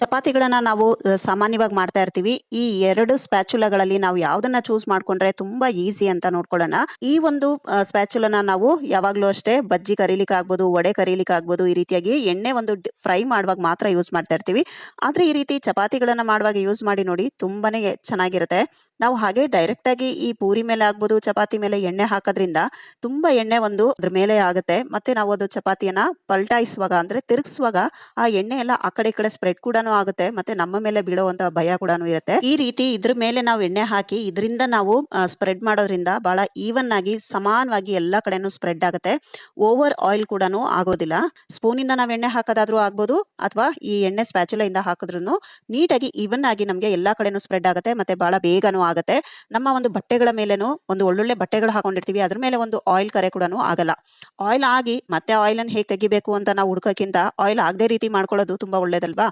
ಚಪಾತಿಗಳನ್ನ ನಾವು ಸಾಮಾನ್ಯವಾಗಿ ಮಾಡ್ತಾ ಇರ್ತೀವಿ. ಈ 2 ಸ್ಪ್ಯಾಚುಲಾಗಳಲ್ಲಿ ನಾವು ಯಾವ್ದನ್ನ ಚೂಸ್ ಮಾಡ್ಕೊಂಡ್ರೆ ತುಂಬಾ ಈಸಿ ಅಂತ ನೋಡ್ಕೊಳ್ಳೋಣ. ಈ ಒಂದು ಸ್ಪ್ಯಾಚುಲನ ನಾವು ಯಾವಾಗ್ಲೂ ಅಷ್ಟೇ ಬಜ್ಜಿ ಕರೀಲಿಕ್ಕೆ ಆಗ್ಬೋದು, ವಡೆ ಕರೀಲಿಕ್ಕೆ ಆಗ್ಬೋದು, ಈ ರೀತಿಯಾಗಿ ಎಣ್ಣೆ ಒಂದು ಫ್ರೈ ಮಾಡುವಾಗ ಮಾತ್ರ ಯೂಸ್ ಮಾಡ್ತಾ ಇರ್ತೀವಿ. ಆದ್ರೆ ಈ ರೀತಿ ಚಪಾತಿಗಳನ್ನ ಮಾಡುವಾಗ ಯೂಸ್ ಮಾಡಿ ನೋಡಿ, ತುಂಬಾನೇ ಚೆನ್ನಾಗಿರುತ್ತೆ. ನಾವು ಹಾಗೆ ಡೈರೆಕ್ಟ್ ಆಗಿ ಈ ಪೂರಿ ಮೇಲೆ ಆಗ್ಬೋದು, ಚಪಾತಿ ಮೇಲೆ ಎಣ್ಣೆ ಹಾಕೋದ್ರಿಂದ ತುಂಬಾ ಎಣ್ಣೆ ಒಂದು ಅದ್ರ ಮೇಲೆ ಆಗುತ್ತೆ. ಮತ್ತೆ ನಾವು ಅದು ಚಪಾತಿಯನ್ನ ಪಲ್ಟಾಯಿಸುವಾಗ ಅಂದ್ರೆ ತಿರುಗಿಸುವಾಗ ಆ ಎಣ್ಣೆ ಎಲ್ಲ ಆ ಕಡೆ ಈ ಕಡೆ ಸ್ಪ್ರೆಡ್ ಕೂಡ ಆಗುತ್ತೆ. ಮತ್ತೆ ನಮ್ಮ ಮೇಲೆ ಬೀಳುವಂತ ಭಯ ಕೂಡ ಇರುತ್ತೆ. ಈ ರೀತಿ ಇದ್ರ ಮೇಲೆ ನಾವು ಎಣ್ಣೆ ಹಾಕಿ ಇದರಿಂದ ನಾವು ಸ್ಪ್ರೆಡ್ ಮಾಡೋದ್ರಿಂದ ಬಹಳ ಈವನ್ ಆಗಿ ಸಮಾನವಾಗಿ ಎಲ್ಲಾ ಕಡೆನೂ ಸ್ಪ್ರೆಡ್ ಆಗುತ್ತೆ. ಓವರ್ ಆಯಿಲ್ ಕೂಡ ಆಗೋದಿಲ್ಲ. ಸ್ಪೂನ್ ಇಂದ ನಾವ್ ಎಣ್ಣೆ ಹಾಕೋದಾದ್ರೂ ಆಗ್ಬೋದು, ಅಥವಾ ಈ ಎಣ್ಣೆ ಸ್ಪ್ಯಾಚುಲಾ ಇಂದ ಹಾಕಿದ್ರು ನೀಟಾಗಿ ಈವನ್ ಆಗಿ ನಮ್ಗೆ ಎಲ್ಲಾ ಕಡೆನೂ ಸ್ಪ್ರೆಡ್ ಆಗುತ್ತೆ. ಮತ್ತೆ ಬಹಳ ಬೇಗನೂ ಆಗುತ್ತೆ. ನಮ್ಮ ಒಂದು ಬಟ್ಟೆಗಳ ಮೇಲೇನು ಒಂದು ಒಳ್ಳೊಳ್ಳೆ ಬಟ್ಟೆಗಳು ಹಾಕೊಂಡಿರ್ತೀವಿ, ಅದ್ರ ಮೇಲೆ ಒಂದು ಆಯಿಲ್ ಕರೆ ಕೂಡ ಆಗಲ್ಲ. ಆಯಿಲ್ ಆಗಿ ಮತ್ತೆ ಆಯಿಲ್ ಅನ್ನು ಹೇಗೆ ತೆಗಿಬೇಕು ಅಂತ ನಾವು ಹುಡುಕಕ್ಕಿಂತ ಆಯಿಲ್ ಆಗದೆ ರೀತಿ ಮಾಡ್ಕೊಳ್ಳೋದು ತುಂಬಾ ಒಳ್ಳೇದಲ್ವಾ.